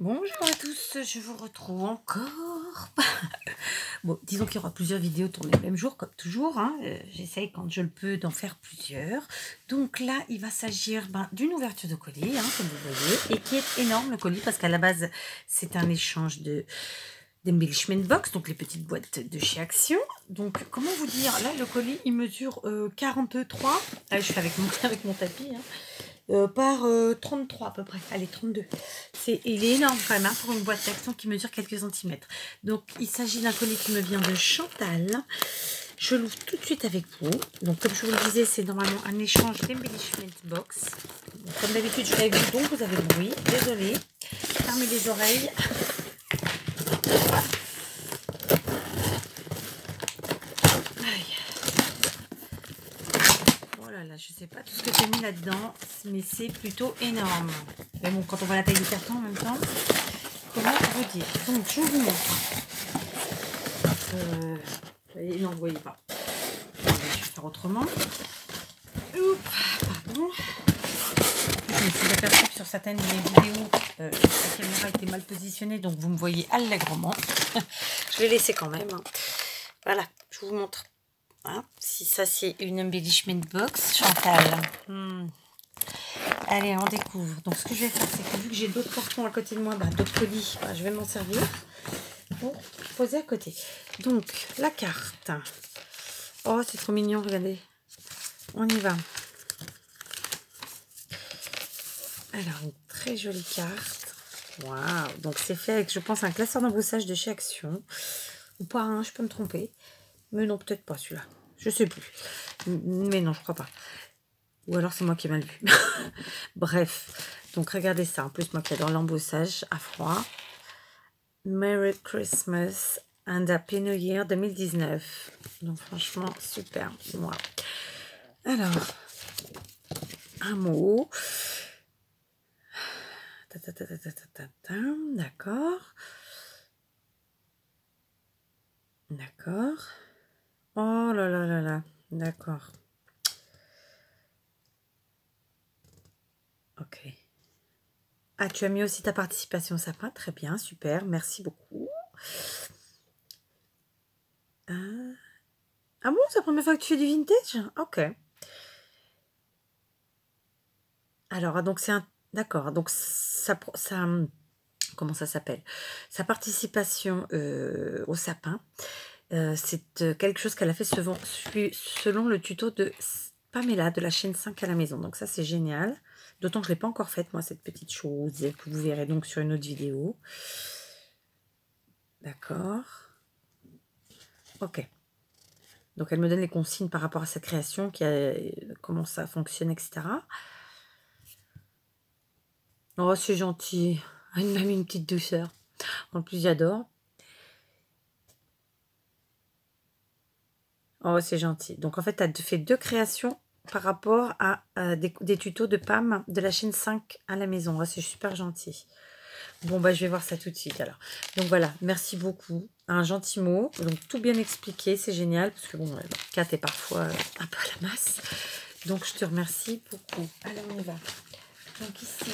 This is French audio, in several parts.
Bonjour à tous, je vous retrouve encore. Bon, disons qu'il y aura plusieurs vidéos tournées le même jour, comme toujours. Hein. J'essaye quand je le peux d'en faire plusieurs. Donc là, il va s'agir d'une ouverture de colis, hein, comme vous voyez, et qui est énorme le colis, parce qu'à la base, c'est un échange d'embellishment box, donc les petites boîtes de chez Action. Donc, comment vous dire, là, le colis, il mesure 43. Là, je fais avec mon tapis, hein. Par 33 à peu près, allez 32. Il est énorme quand même hein, pour une boîte d'Action qui mesure quelques centimètres. Donc il s'agit d'un colis qui me vient de Chantal. Je l'ouvre tout de suite avec vous. Donc comme je vous le disais, c'est normalement un échange d'embellishment box. Donc, comme d'habitude, je fais avec vous, donc vous avez le bruit. Désolée, fermez les oreilles. Là, je sais pas tout ce que j'ai mis là-dedans, mais c'est plutôt énorme. Mais bon, quand on voit la taille du carton en même temps, comment vous dire? Donc, je vous montre. Non, vous voyez pas. Je vais faire autrement. Oups, pardon. Je me suis aperçue que sur certaines de mes vidéos, la caméra était mal positionnée, donc vous me voyez allègrement. Je vais laisser quand même. Hein. Voilà, je vous montre. Hein, si ça c'est une embellishment box Chantal. Allez, on découvre. Donc ce que je vais faire, c'est que vu que j'ai d'autres cartons à côté de moi, d'autres colis, je vais m'en servir pour poser à côté. Donc la carte. Oh, c'est trop mignon, regardez. On y va. Alors, une très jolie carte. Waouh. Donc c'est fait avec, je pense, un classeur d'emboussage de chez Action. Ou pas, hein, je peux me tromper. Mais non, peut-être pas celui-là. Je sais plus. Mais non, je crois pas. Ou alors c'est moi qui ai mal vu. Bref. Donc regardez ça. En plus, moi qui adore l'embossage à froid. Merry Christmas and Happy New Year 2019. Donc franchement, super. Wow. Alors, un mot. D'accord. D'accord. Oh là là là là. D'accord. Ok. Ah, tu as mis aussi ta participation au sapin. Très bien, super. Merci beaucoup. Ah bon, c'est la première fois que tu fais du vintage? Ok. Alors, donc c'est un... D'accord. Donc, ça... Comment ça s'appelle? Sa participation au sapin, c'est quelque chose qu'elle a fait selon le tuto de Pamela de la chaîne 5 à la maison. Donc ça, c'est génial. D'autant que je ne l'ai pas encore faite, moi, cette petite chose que vous verrez donc sur une autre vidéo. D'accord. Ok. Donc, elle me donne les consignes par rapport à sa création, comment ça fonctionne, etc. Oh, c'est gentil. Elle m'a mis une petite douceur. En plus, j'adore. Oh, c'est gentil. Donc, en fait, tu as fait 2 créations par rapport à des tutos de Pam de la chaîne 5 à la maison. Oh, c'est super gentil. Bon, je vais voir ça tout de suite, alors. Donc, voilà. Merci beaucoup. Un gentil mot. Donc, tout bien expliqué. C'est génial. Parce que, bon, Kat est parfois un peu à la masse. Donc, je te remercie beaucoup. Alors, on y va. Donc, ici.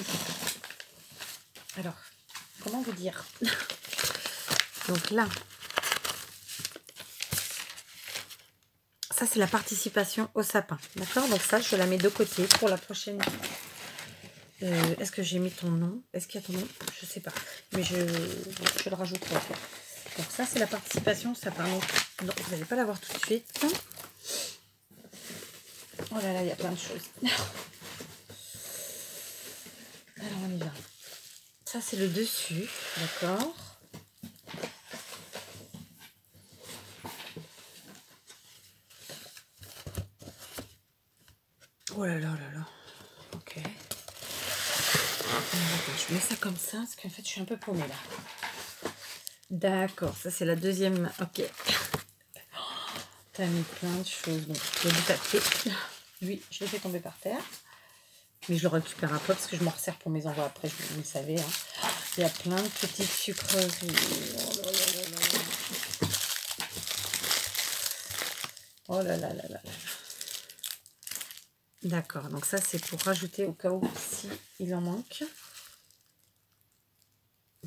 Alors, comment vous dire? Donc, là. Ça, c'est la participation au sapin. D'accord? Donc ça, je la mets de côté pour la prochaine. Est-ce que j'ai mis ton nom? Est-ce qu'il y a ton nom? Je sais pas. Mais je le rajouterai. Donc ça, c'est la participation au sapin. Donc, non, vous n'allez pas la voir tout de suite. Oh là là, il y a plein de choses. Alors, on y va. Ça, c'est le dessus. D'accord? Oh là là là là. Ok. Je mets ça comme ça, parce qu'en fait, je suis un peu paumée là. D'accord, ça c'est la deuxième. Ok. T'as mis plein de choses. Donc, il y a du papier. Oui, je l'ai fait tomber par terre. Mais je le récupère un peu parce que je m'en resserre pour mes envois après, vous le savez. Hein. Il y a plein de petites sucreries. Oh là là là là là. D'accord, donc ça c'est pour rajouter au cas où si il en manque.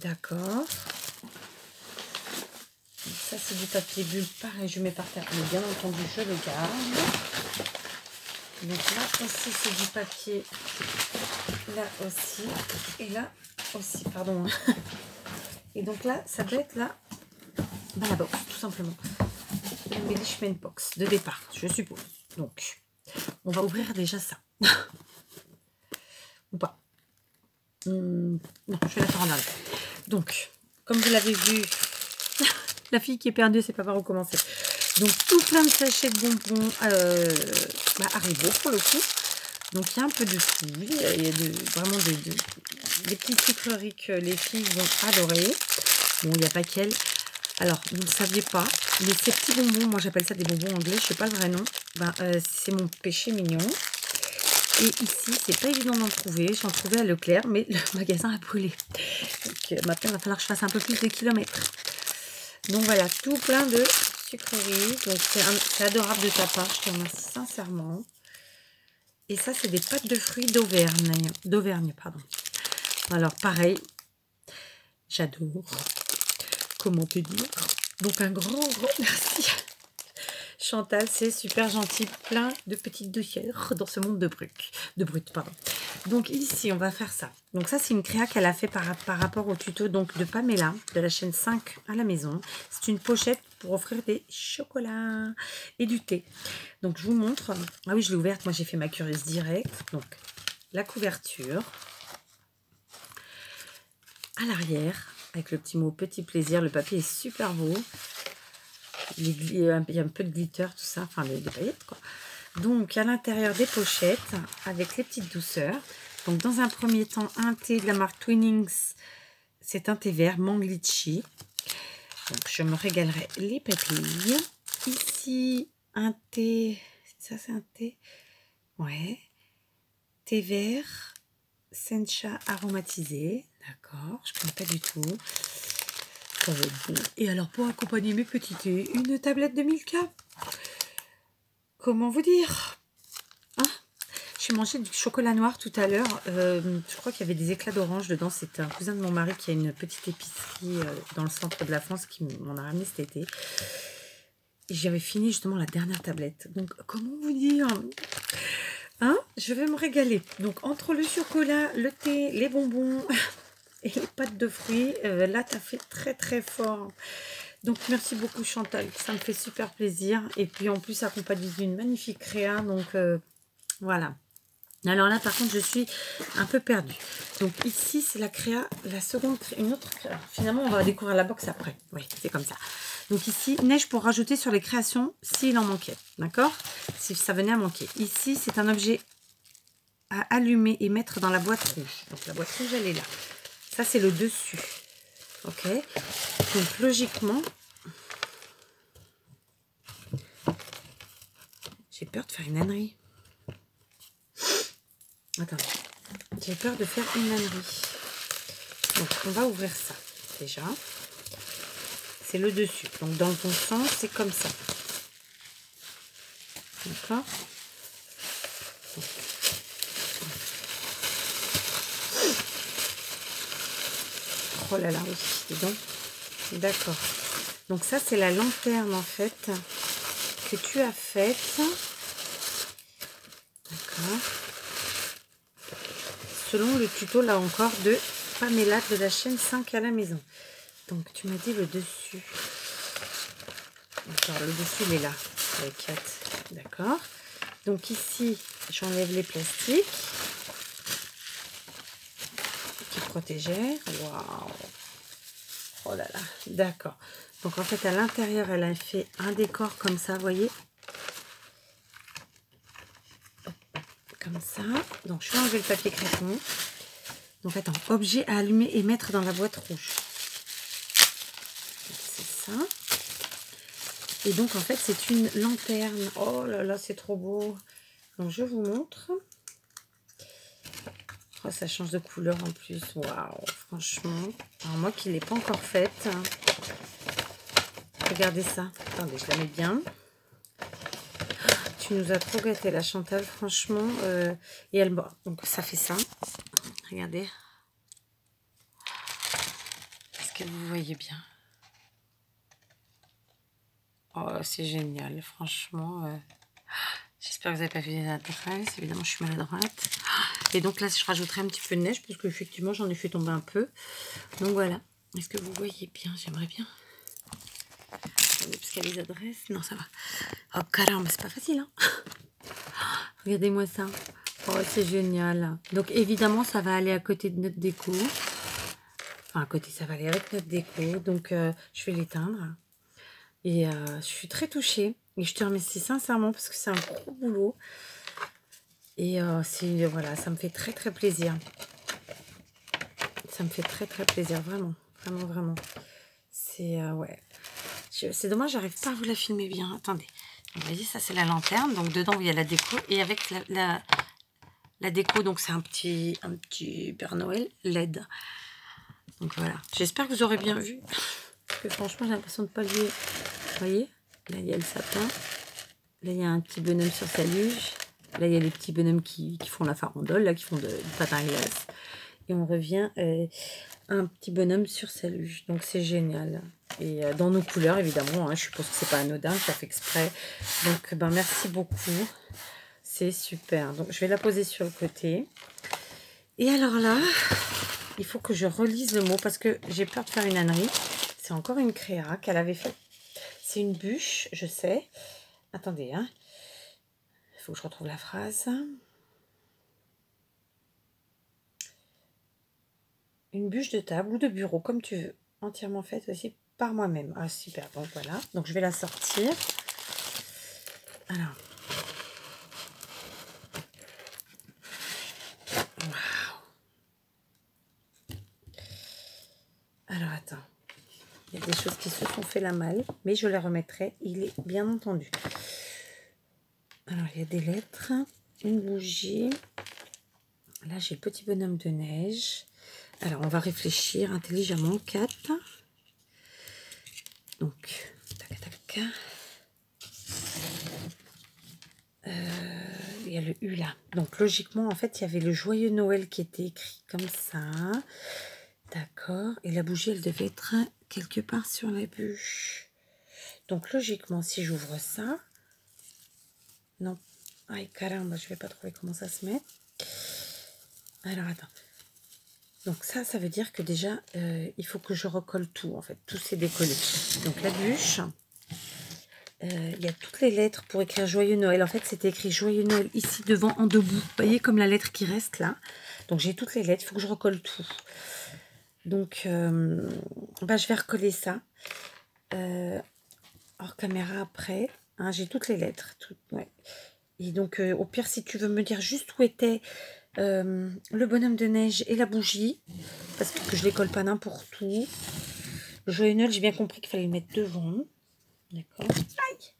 D'accord. Ça, c'est du papier bulle. Pareil, je mets par terre. Mais bien entendu, je le garde. Donc là aussi, c'est du papier. Là aussi. Et là aussi, pardon. Et donc là, ça doit être là. Dans la box, tout simplement. L'embellishment box de départ, je suppose. Donc, on va ouvrir déjà ça. Ou pas. Non, je vais la faire en ordre. Donc, comme vous l'avez vu, la fille qui est perdue, c'est pas par où commencer. Donc, tout plein de sachets de bonbons Haribo pour le coup. Donc, il y a un peu de tout. Il y a vraiment des petites sucreries que les filles vont adorer. Bon, il n'y a pas qu'elles. Alors, vous ne le saviez pas, mais ces petits bonbons, moi j'appelle ça des bonbons anglais, je ne sais pas le vrai nom. C'est mon péché mignon. Et ici, c'est pas évident d'en trouver. J'en trouvais à Leclerc, mais le magasin a brûlé. Donc maintenant, il va falloir que je fasse un peu plus de kilomètres. Donc voilà, tout plein de sucreries. Donc c'est adorable de ta part, je te remercie sincèrement. Et ça, c'est des pâtes de fruits d'Auvergne, pardon. Alors pareil, j'adore. Comment te dire? Donc un grand merci. Chantal, c'est super gentil, plein de petites douceurs dans ce monde de brut, pardon. Donc ici, on va faire ça. Donc ça, c'est une créa qu'elle a fait par rapport au tuto donc de Pamela, de la chaîne 5 à la maison. C'est une pochette pour offrir des chocolats et du thé. Donc je vous montre. Ah oui, je l'ai ouverte, moi j'ai fait ma curieuse directe. Donc la couverture. À l'arrière, avec le petit mot petit plaisir, le papier est super beau. Il y a un peu de glitter, tout ça, enfin des paillettes quoi. Donc à l'intérieur des pochettes, avec les petites douceurs. Donc dans un premier temps, un thé de la marque Twinings, c'est un thé vert, mangue litchi. Donc je me régalerai les papilles. Ici, un thé, ça c'est un thé, ouais, thé vert, sencha aromatisé, d'accord, je ne connais pas du tout. Ça va être bon. Et alors pour accompagner mes petits thés, une tablette de Milka. Comment vous dire, hein? J'ai mangé du chocolat noir tout à l'heure. Je crois qu'il y avait des éclats d'orange dedans. C'est un cousin de mon mari qui a une petite épicerie dans le centre de la France qui m'en a ramené cet été. Et j'avais fini justement la dernière tablette. Donc comment vous dire, hein? Je vais me régaler. Donc entre le chocolat, le thé, les bonbons et les pâtes de fruits, là tu as fait très très fort. Donc merci beaucoup Chantal, ça me fait super plaisir. Et puis en plus accompagné d'une magnifique créa, donc voilà. Alors là par contre je suis un peu perdue. Donc ici c'est la créa, la seconde, une autre créa. Finalement on va découvrir la box après, oui c'est comme ça. Donc ici neige pour rajouter sur les créations s'il en manquait, d'accord? Si ça venait à manquer. Ici c'est un objet à allumer et mettre dans la boîte rouge. Donc la boîte rouge elle est là. Ça c'est le dessus. Ok, donc logiquement, j'ai peur de faire une ânerie. Attendez, j'ai peur de faire une ânerie. Donc on va ouvrir ça déjà. C'est le dessus. Donc dans le bon sens, c'est comme ça. D'accord. Oh là là, oui, dis donc. D'accord. Donc ça, c'est la lanterne, en fait, que tu as faite. D'accord. Selon le tuto, là encore, de Pamela de la chaîne 5 à la maison. Donc, tu m'as dit le dessus. D'accord, le dessus, il est là. Avec 4. D'accord. Donc ici, j'enlève les plastiques qui protégeaient. Waouh! Oh là là, d'accord. Donc en fait à l'intérieur elle a fait un décor comme ça, vous voyez, comme ça. Donc je vais enlever le papier crépon. Donc attends, objet à allumer et mettre dans la boîte rouge. C'est ça. Et donc en fait c'est une lanterne. Oh là là, c'est trop beau. Donc je vous montre. Oh, ça change de couleur en plus. Waouh, franchement. Alors moi qui ne l'ai pas encore faite. Regardez ça. Attendez, je la mets bien. Tu nous as trop gâté la Chantal, franchement. Et elle, bon, donc ça fait ça. Regardez. Est-ce que vous voyez bien? Oh, c'est génial, franchement. J'espère que vous n'avez pas vu les adresses. Évidemment, je suis maladroite. Et donc là, je rajouterai un petit peu de neige parce qu'effectivement, j'en ai fait tomber un peu. Donc voilà. Est-ce que vous voyez bien? J'aimerais bien. Parce qu'il y a les adresses. Non, ça va. Oh, caramba, c'est pas facile, hein. Regardez-moi ça. Oh, c'est génial. Donc évidemment, ça va aller à côté de notre déco. Enfin, à côté, ça va aller avec notre déco. Donc, je vais l'éteindre. Et je suis très touchée. Et je te remercie sincèrement parce que c'est un gros boulot. Et voilà, ça me fait très très plaisir. Ça me fait très très plaisir, vraiment. Vraiment, vraiment. C'est, ouais. C'est dommage, j'arrive pas à vous la filmer bien. Attendez. Vous voyez, ça c'est la lanterne. Donc dedans, il y a la déco. Et avec la déco, donc c'est un petit Père Noël LED. Donc voilà. J'espère que vous aurez bien vu. Parce que franchement, j'ai l'impression de ne pas le voir. Vous voyez, là il y a le sapin. Là il y a un petit bonhomme sur sa luge. Là il y a les petits bonhommes qui font la farandole, là qui font du patin à glace. Et on revient un petit bonhomme sur sa luge. Donc c'est génial. Et dans nos couleurs évidemment, hein, je suppose que c'est pas anodin, ça fait exprès. Donc ben merci beaucoup. C'est super. Donc je vais la poser sur le côté. Et alors là, il faut que je relise le mot parce que j'ai peur de faire une ânerie. C'est encore une créa qu'elle avait fait. C'est une bûche, je sais. Attendez, hein. Il faut que je retrouve la phrase. Une bûche de table ou de bureau, comme tu veux. Entièrement faite aussi par moi-même. Ah, super. Donc voilà. Donc je vais la sortir. Alors. Waouh. Alors attends. Il y a des choses qui se sont fait la malle, mais je les remettrai, il est bien entendu. Alors, il y a des lettres, une bougie. Là, j'ai le petit bonhomme de neige. Alors, on va réfléchir intelligemment. 4. Donc, tac, tac. Il y a le U là. Donc, logiquement, en fait, il y avait le joyeux Noël qui était écrit comme ça. D'accord. Et la bougie, elle devait être quelque part sur la bûche. Donc, logiquement, si j'ouvre ça... Non. Aïe, caramba, je vais pas trouver comment ça se met. Alors, attends. Donc, ça veut dire que déjà, il faut que je recolle tout, en fait. Tout s'est décollé. Donc, la bûche. Il y a toutes les lettres pour écrire Joyeux Noël. En fait, c'était écrit Joyeux Noël ici, devant, en debout. Vous voyez, comme la lettre qui reste là. Donc, j'ai toutes les lettres. Il faut que je recolle tout. Donc, bah, je vais recoller ça. Hors caméra après. Hein, j'ai toutes les lettres. Ouais. Et donc, au pire, si tu veux me dire juste où était le bonhomme de neige et la bougie, parce que je les colle pas n'importe où. Le joyeux Noël, j'ai bien compris qu'il fallait le mettre devant. D'accord. Aïe.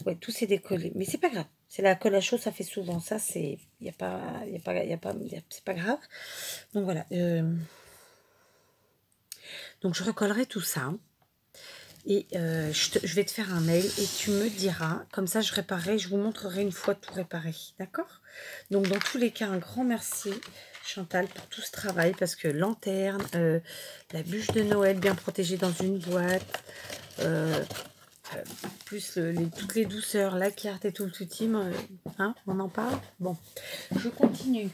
Ouais, tout s'est décollé. Mais c'est pas grave. C'est la colle à chaud, ça fait souvent ça. C'est, c'est pas grave. Donc voilà. Donc je recollerai tout ça. Et je vais te faire un mail et tu me diras, comme ça je réparerai, je vous montrerai une fois tout réparé, d'accord? Donc dans tous les cas, un grand merci Chantal pour tout ce travail, parce que lanterne, la bûche de Noël bien protégée dans une boîte, plus toutes les douceurs, la carte et tout le tout-team, hein, on en parle? Bon, je continue.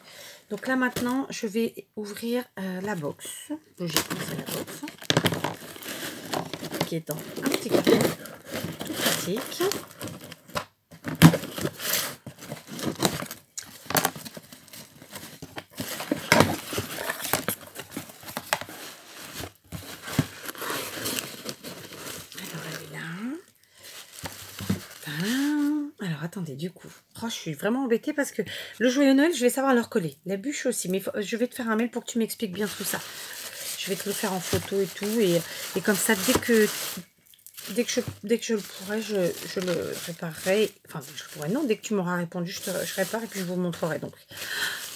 Donc là maintenant, je vais ouvrir la box, logiquement c'est la box. Qui est dans un petit carton tout pratique. Alors elle est là. Voilà. Alors attendez, du coup, je suis vraiment embêtée parce que le joyeux Noël, je vais savoir le recoller. La bûche aussi, mais je vais te faire un mail pour que tu m'expliques bien tout ça. Je vais te le faire en photo et tout, et comme ça, dès que je le pourrai, je le réparerai. Enfin, je pourrai, non, dès que tu m'auras répondu, je répare et puis je vous montrerai. Donc,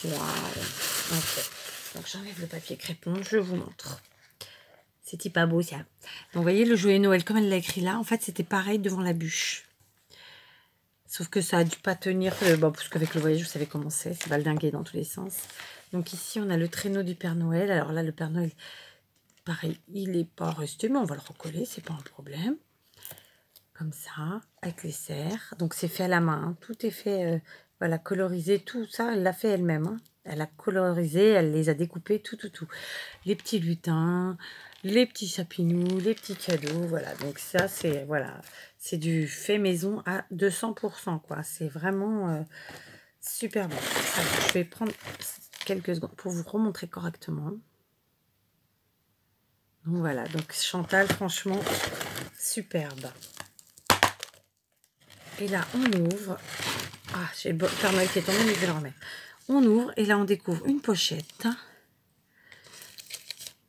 waouh. Ok. Donc, j'enlève le papier crépon, je vous montre. C'était pas beau, ça. Donc, vous voyez, le joyeux Noël, comme elle l'a écrit là, en fait, c'était pareil devant la bûche. Sauf que ça a dû pas tenir, parce qu'avec le voyage, vous savez comment c'est valdingué dans tous les sens. Donc, ici, on a le traîneau du Père Noël. Alors là, le Père Noël... pareil, il n'est pas resté, mais on va le recoller, c'est pas un problème. Comme ça, avec les serres. Donc c'est fait à la main, hein. Tout est fait, voilà, colorisé, tout ça, elle l'a fait elle-même. Hein. Elle a colorisé, elle les a découpés, tout. Les petits lutins, les petits chapinous, les petits cadeaux, voilà. Donc ça, c'est voilà, c'est du fait maison à 200%, quoi. C'est vraiment super bon. Alors, je vais prendre quelques secondes pour vous remontrer correctement. Donc voilà, donc Chantal, franchement, superbe. Et là, on ouvre. Ah, j'ai le Père Noël qui est tombé, mais je vais le remettre. On ouvre et là, on découvre une pochette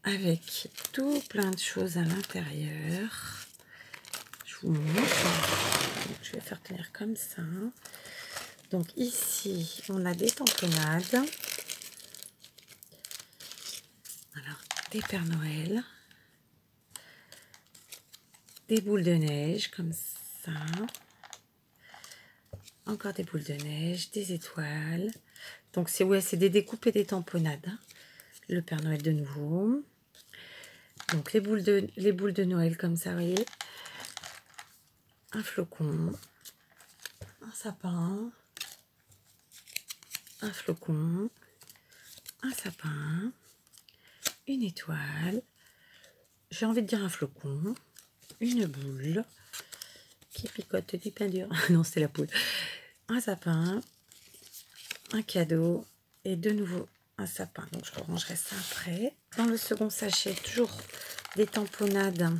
avec tout plein de choses à l'intérieur. Je vous montre. Donc, je vais faire tenir comme ça. Donc ici, on a des tamponnades. Alors, des Pères Noël. Des boules de neige, comme ça. Encore des boules de neige, des étoiles. Donc c'est ouais, c'est des découpes et des tamponnades. Hein. Le Père Noël de nouveau. Donc les boules de Noël comme ça, vous voyez. Un flocon. Un sapin. Un flocon. Un sapin. Une étoile. J'ai envie de dire un flocon. Une boule. Qui picote du pain dur. Non, c'est la poule. Un sapin. Un cadeau et de nouveau un sapin. Donc je rangerai ça après. Dans le second sachet, toujours des tamponnades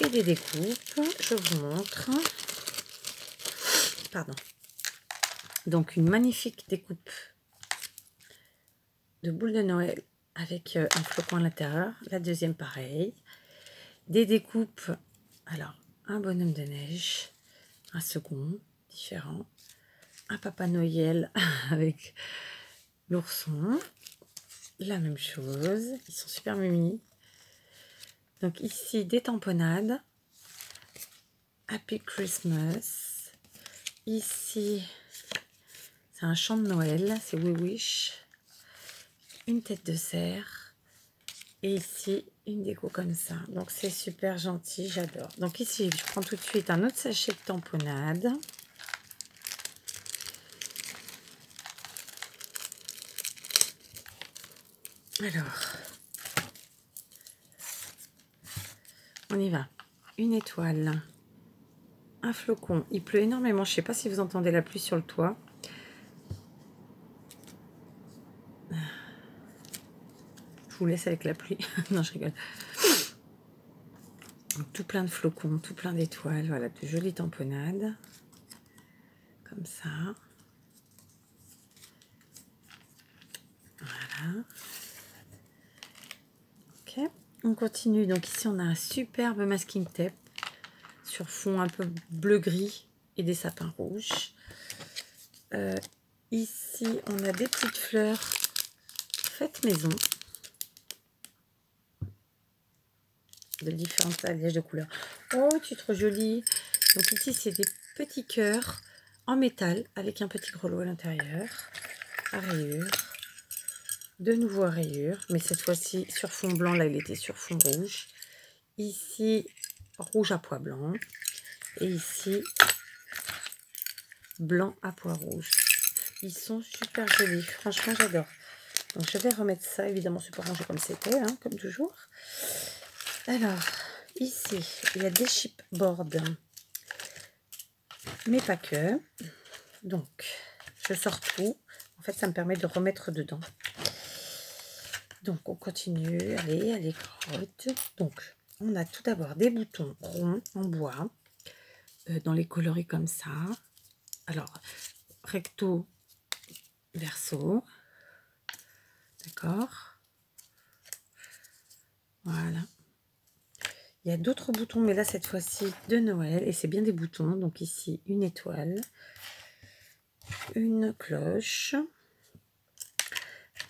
et des découpes. Je vous montre. Pardon. Donc une magnifique découpe de boules de Noël avec un flocon à l'intérieur. La deuxième pareil. Des découpes. Alors un bonhomme de neige. Un second différent. Un Papa Noël avec l'ourson. La même chose. Ils sont super mimi. Donc ici, des tamponnades. Happy Christmas. Ici, c'est un chant de Noël. C'est We Wish. Une tête de cerf. Et ici, une déco comme ça. Donc c'est super gentil. J'adore. Donc ici, je prends tout de suite un autre sachet de tamponnade. Alors, on y va. Une étoile, un flocon. Il pleut énormément. Je ne sais pas si vous entendez la pluie sur le toit. Je vous laisse avec la pluie. Non, je rigole. Donc, tout plein de flocons, tout plein d'étoiles. Voilà, de jolies tamponnades. Comme ça. Voilà. Ok. On continue. Donc ici, on a un superbe masking tape sur fond un peu bleu-gris et des sapins rouges. Ici, on a des petites fleurs faites maison. De différents alliages de couleurs. Oh, tu es trop jolie. Donc ici, c'est des petits cœurs en métal avec un petit grelot à l'intérieur. À rayures. De nouveau à rayures, mais cette fois-ci sur fond blanc. Là, il était sur fond rouge. Ici, rouge à pois blanc. Et ici, blanc à pois rouge. Ils sont super jolis. Franchement, j'adore. Donc, je vais remettre ça. Évidemment, c'est pas rangé comme c'était, hein, comme toujours. Alors, ici, il y a des chipboards, mais pas que. Donc, je sors tout. En fait, ça me permet de remettre dedans. Donc, on continue. Allez, allez, crotte. Donc, on a tout d'abord des boutons ronds en bois, dans les coloris comme ça. Alors, recto, verso. D'accord. Voilà. Il y a d'autres boutons, mais là, cette fois-ci, de Noël. Et c'est bien des boutons. Donc ici, une étoile. Une cloche.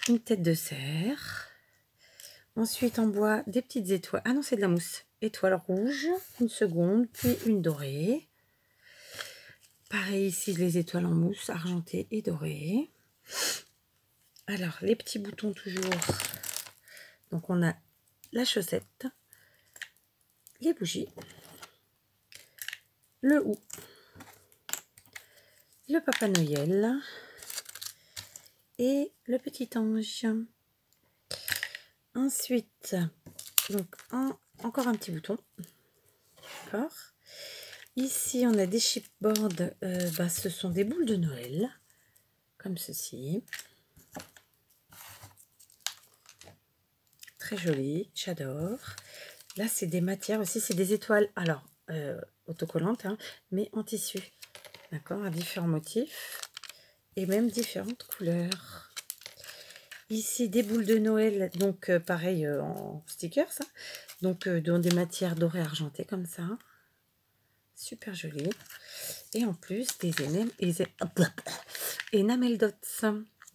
Une tête de cerf. Ensuite, en bois, des petites étoiles. Ah non, c'est de la mousse. Étoile rouge. Une seconde, puis une dorée. Pareil ici, les étoiles en mousse, argentée et dorée. Alors, les petits boutons toujours. Donc, on a la chaussette, les bougies, le hou, le Papa Noël et le petit ange. Ensuite, donc encore un petit bouton. D'accord. Ici, on a des chipboards. Ce sont des boules de Noël, comme ceci. Très joli, j'adore. Là, c'est des matières aussi, c'est des étoiles. Alors, autocollantes, hein, mais en tissu. D'accord, à différents motifs et même différentes couleurs. Ici, des boules de Noël, donc pareil en stickers, ça. Donc dans des matières dorées argentées comme ça. Super joli. Et en plus, des enamel dots.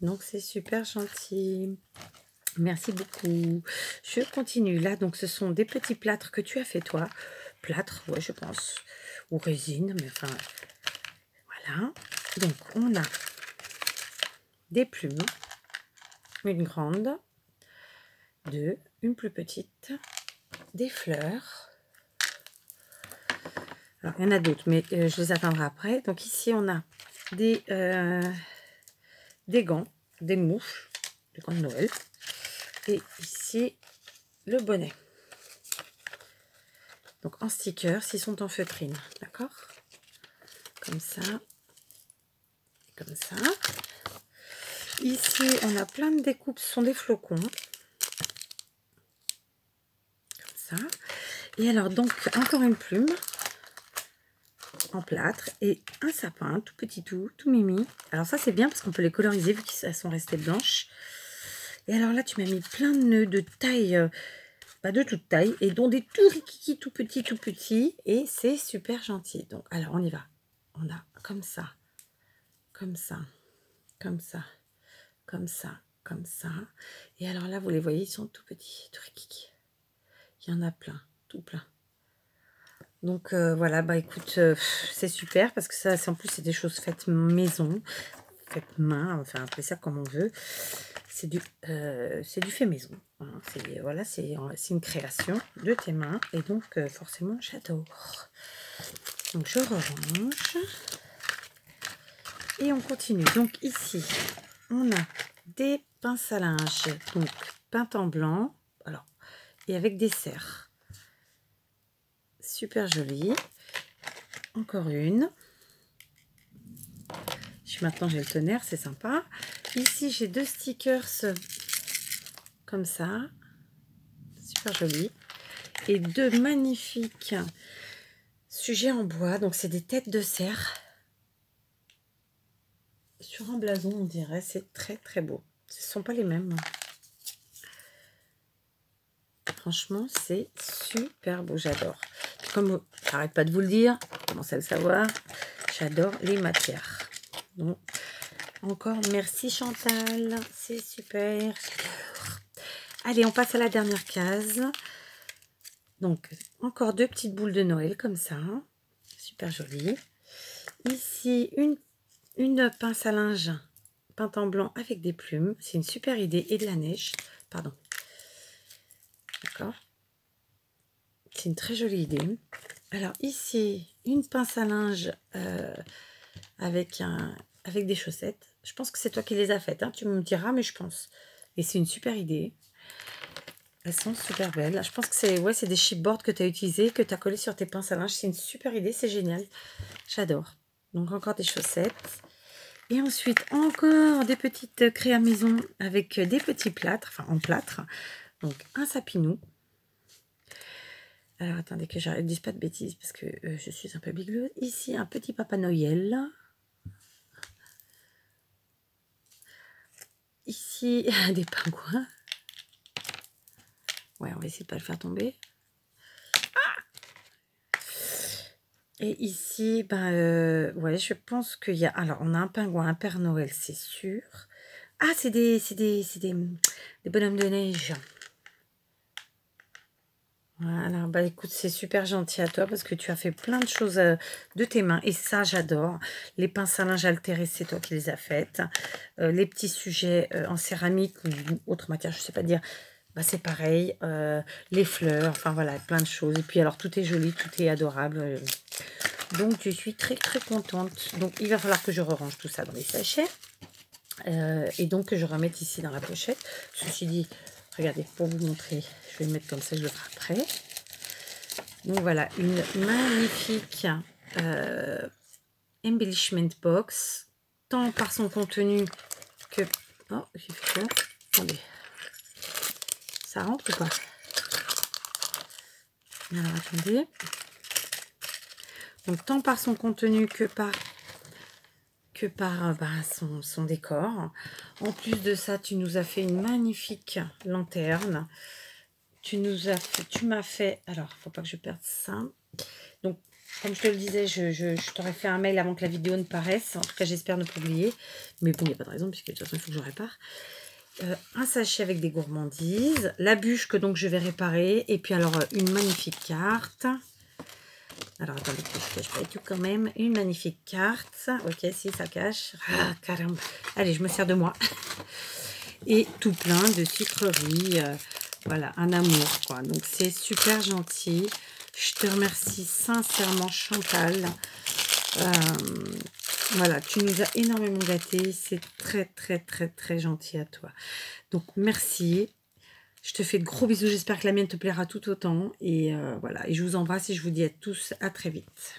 Donc, c'est super gentil. Merci beaucoup. Je continue là. Donc, ce sont des petits plâtres que tu as fait toi. Plâtre, ouais, je pense. Ou résine, mais enfin, voilà. Donc, on a des plumes. Une grande. Deux. Une plus petite. Des fleurs. Alors, il y en a d'autres, mais je les attendrai après. Donc, ici, on a des gants, des mouches, des gants de Noël. Et ici, le bonnet. Donc, en stickers, ils sont en feutrine. D'accord? Comme ça. Comme ça. Ici, on a plein de découpes. Ce sont des flocons. Comme ça. Et alors, donc, encore une plume. En plâtre. Et un sapin, tout petit tout mimi. Alors, ça, c'est bien parce qu'on peut les coloriser vu qu'elles sont restées blanches. Et alors là, tu m'as mis plein de nœuds de taille, de toute taille, et dont des tout rikiki, tout petits, et c'est super gentil. Donc, alors, on y va. On a comme ça, comme ça, comme ça, comme ça, comme ça. Et alors là, vous les voyez, ils sont tout petits, tout rikiki. Il y en a plein, tout plein. Donc, voilà, écoute, c'est super, parce que ça, en plus, c'est des choses faites maison, faites main, enfin, appelez ça comme on veut. C'est du fait maison. Hein. Voilà, c'est une création de tes mains. Et donc, forcément, j'adore. Donc, je range. Et on continue. Donc, ici, on a des pinces à linge. Donc, peintes en blanc. Alors, et avec des serres. Super joli. Encore une. Maintenant, j'ai le tonnerre, c'est sympa. Ici, j'ai deux stickers comme ça. Super joli. Et deux magnifiques sujets en bois. Donc, c'est des têtes de cerf. Sur un blason, on dirait. C'est très, très beau. Ce ne sont pas les mêmes. Franchement, c'est super beau. J'adore. Comme j'arrête pas de vous le dire, vous commencez à le savoir, j'adore les matières. Donc, encore merci Chantal. C'est super. J'adore. Allez, on passe à la dernière case. Donc, encore deux petites boules de Noël comme ça. Super joli. Ici, une pince à linge peinte en blanc avec des plumes. C'est une super idée. Et de la neige. Pardon. D'accord. C'est une très jolie idée. Alors, ici, une pince à linge avec des chaussettes. Je pense que c'est toi qui les as faites. Hein. Tu me diras, mais je pense. Et c'est une super idée. Elles sont super belles. Je pense que c'est des chipboards que tu as utilisés, que tu as collé sur tes pinces à linge. C'est une super idée, c'est génial. J'adore. Donc encore des chaussettes. Et ensuite, encore des petites créas maison avec des petits plâtres, enfin en plâtre. Donc un sapinou. Alors attendez que je ne dise pas de bêtises parce que je suis un peu bigleuse. Ici, un petit Papa Noël. Ici, des pingouins. Ouais, on va essayer de pas le faire tomber. Ah! Et ici, ouais, je pense qu'il y a... Alors, on a un pingouin, un Père Noël, c'est sûr. Ah, c'est des bonhommes de neige. Voilà, écoute, c'est super gentil à toi parce que tu as fait plein de choses de tes mains. Et ça, j'adore. Les pinces à linge altérées, c'est toi qui les as faites. Les petits sujets en céramique ou autre matière, je ne sais pas dire. bah, c'est pareil. Les fleurs, enfin voilà, plein de choses. Et puis alors, tout est joli, tout est adorable. Donc, je suis très, très contente. Donc, il va falloir que je range tout ça dans les sachets. Et donc, que je remette ici dans la pochette. Ceci dit, regardez, pour vous montrer, je vais le mettre comme ça, je le ferai après. Donc, voilà, une magnifique embellishment box, tant par son contenu que... Oh, j'ai fait quoi? Attendez. Ça rentre ou pas? Alors, attendez. Donc, tant par son contenu que par son décor. En plus de ça, tu nous as fait une magnifique lanterne. Tu m'as fait... Alors, faut pas que je perde ça. Donc, comme je te le disais, je t'aurais fait un mail avant que la vidéo ne paraisse. En tout cas, j'espère ne pas oublier. Mais bon, il n'y a pas de raison, puisque de toute façon, il faut que je répare. Un sachet avec des gourmandises. La bûche que donc je vais réparer. Et puis alors, une magnifique carte. Alors, attendez, que je cache pas et tout quand même. Une magnifique carte. Ok, si, ça cache. Ah, caramba. Allez, je me sers de moi. Et tout plein de sucreries. Voilà, un amour, quoi. Donc, c'est super gentil. Je te remercie sincèrement, Chantal. Voilà, tu nous as énormément gâtés. C'est très, très, très, très gentil à toi. Donc, merci. Je te fais de gros bisous. J'espère que la mienne te plaira tout autant. Et voilà, et je vous embrasse et je vous dis à tous à très vite.